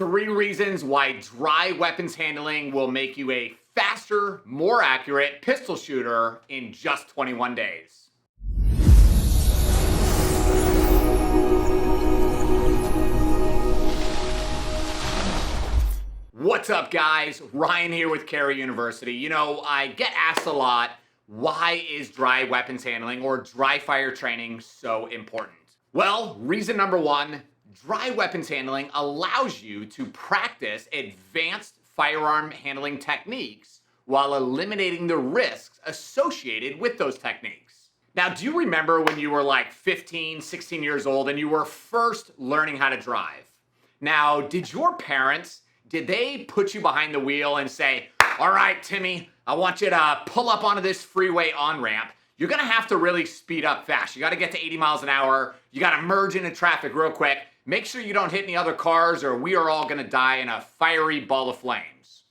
3 reasons why dry weapons handling will make you a faster, more accurate pistol shooter in just 21 days. What's up, guys? Ryan here with Carry University. You know, I get asked a lot, why is dry weapons handling or dry fire training so important? Well, reason number 1, dry weapons handling allows you to practice advanced firearm handling techniques while eliminating the risks associated with those techniques. Now, do you remember when you were like 15, 16 years old and you were first learning how to drive? Now, did your parents, did they put you behind the wheel and say, all right, Timmy, I want you to pull up onto this freeway on-ramp. You're gonna have to really speed up fast. You gotta get to 80 miles an hour. You gotta merge into traffic real quick. Make sure you don't hit any other cars or we are all gonna die in a fiery ball of flames.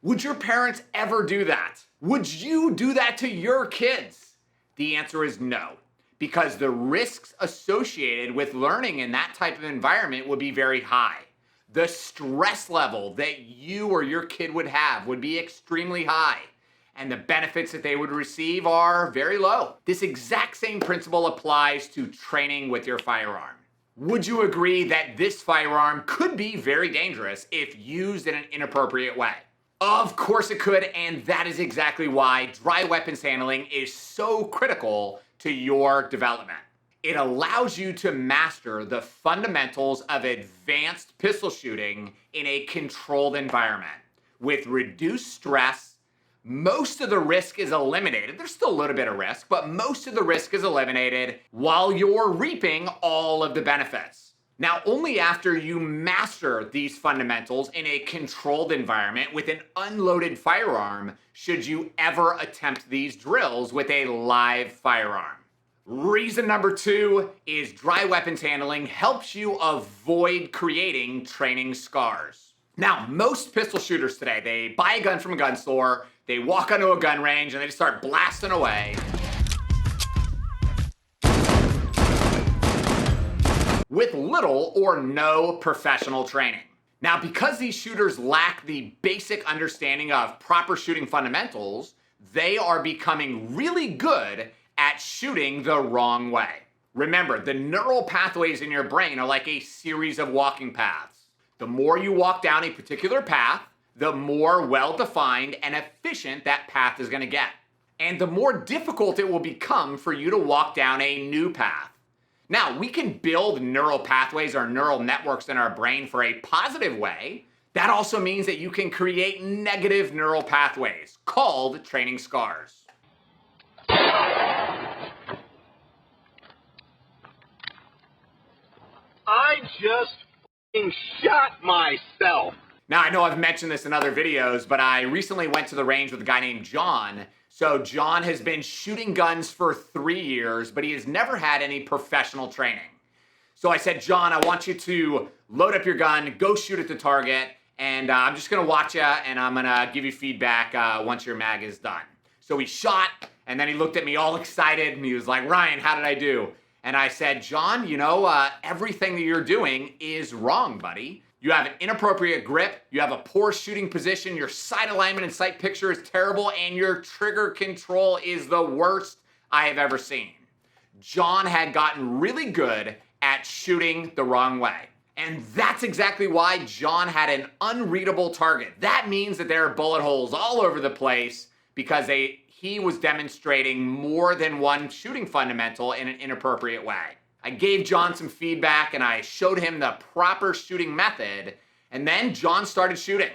Would your parents ever do that? Would you do that to your kids? The answer is no, because the risks associated with learning in that type of environment would be very high. The stress level that you or your kid would have would be extremely high, and the benefits that they would receive are very low. This exact same principle applies to training with your firearm. Would you agree that this firearm could be very dangerous if used in an inappropriate way? Of course it could, and that is exactly why dry weapons handling is so critical to your development. It allows you to master the fundamentals of advanced pistol shooting in a controlled environment. With reduced stress, most of the risk is eliminated. There's still a little bit of risk, but most of the risk is eliminated while you're reaping all of the benefits. Now, only after you master these fundamentals in a controlled environment with an unloaded firearm should you ever attempt these drills with a live firearm. Reason number 2 is dry weapons handling helps you avoid creating training scars. Now, most pistol shooters today, they buy a gun from a gun store, they walk onto a gun range, and they just start blasting away with little or no professional training. Now, because these shooters lack the basic understanding of proper shooting fundamentals, they are becoming really good at shooting the wrong way. Remember, the neural pathways in your brain are like a series of walking paths. The more you walk down a particular path, the more well-defined and efficient that path is gonna get. And the more difficult it will become for you to walk down a new path. Now, we can build neural pathways or neural networks in our brain for a positive way. That also means that you can create negative neural pathways called training scars. I just f***ing shot myself. Now, I know I've mentioned this in other videos, but I recently went to the range with a guy named John. So John has been shooting guns for 3 years, but he has never had any professional training. So I said, John, I want you to load up your gun, go shoot at the target, and I'm just gonna watch you, and I'm gonna give you feedback once your mag is done. So he shot, and then he looked at me all excited, and he was like, Ryan, how did I do? And I said, John, you know, everything that you're doing is wrong, buddy. You have an inappropriate grip, you have a poor shooting position, your sight alignment and sight picture is terrible, and your trigger control is the worst I have ever seen. John had gotten really good at shooting the wrong way. And that's exactly why John had an unreadable target. That means that there are bullet holes all over the place because he was demonstrating more than one shooting fundamental in an inappropriate way. I gave John some feedback and I showed him the proper shooting method, and then John started shooting.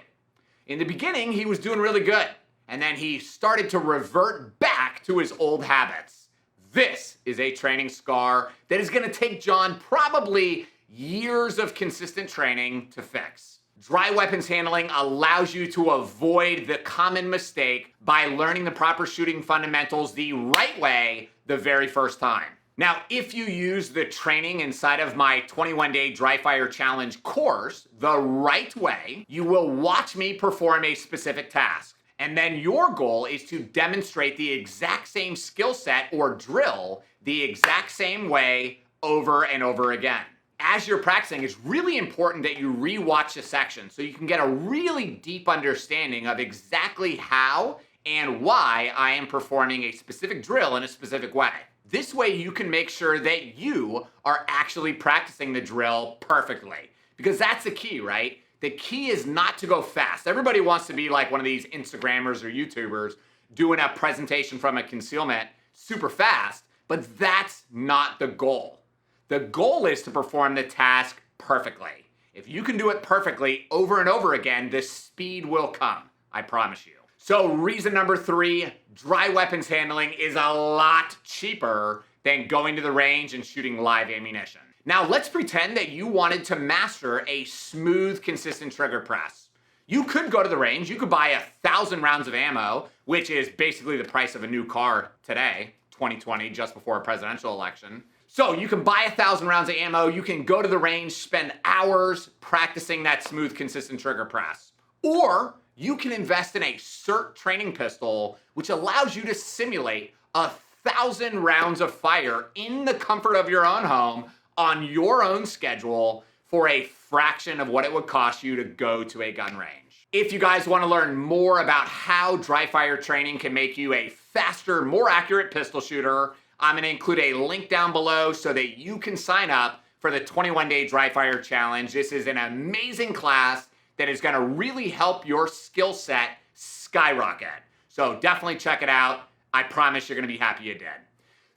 In the beginning, he was doing really good, and then he started to revert back to his old habits. This is a training scar that is gonna take John probably years of consistent training to fix. Dry weapons handling allows you to avoid the common mistake by learning the proper shooting fundamentals the right way the very first time. Now, if you use the training inside of my 21-day dry fire challenge course the right way, you will watch me perform a specific task. And then your goal is to demonstrate the exact same skill set or drill the exact same way over and over again. As you're practicing, it's really important that you rewatch the section so you can get a really deep understanding of exactly how and why I am performing a specific drill in a specific way. This way you can make sure that you are actually practicing the drill perfectly. Because that's the key, right? The key is not to go fast. Everybody wants to be like one of these Instagrammers or YouTubers doing a presentation from a concealment super fast, but that's not the goal. The goal is to perform the task perfectly. If you can do it perfectly over and over again, the speed will come, I promise you. So reason number 3, dry weapons handling is a lot cheaper than going to the range and shooting live ammunition. Now let's pretend that you wanted to master a smooth, consistent trigger press. You could go to the range, you could buy 1,000 rounds of ammo, which is basically the price of a new car today, 2020, just before a presidential election. So you can buy 1,000 rounds of ammo, you can go to the range, spend hours practicing that smooth, consistent trigger press. Or you can invest in a CERT training pistol, which allows you to simulate 1,000 rounds of fire in the comfort of your own home on your own schedule for a fraction of what it would cost you to go to a gun range. If you guys want to learn more about how dry fire training can make you a faster, more accurate pistol shooter, I'm going to include a link down below so that you can sign up for the 21-day dry fire challenge. This is an amazing class that is going to really help your skill set skyrocket. So definitely check it out. I promise you're going to be happy you did.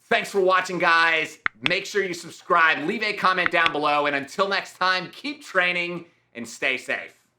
Thanks for watching, guys. Make sure you subscribe, leave a comment down below, and until next time, keep training and stay safe.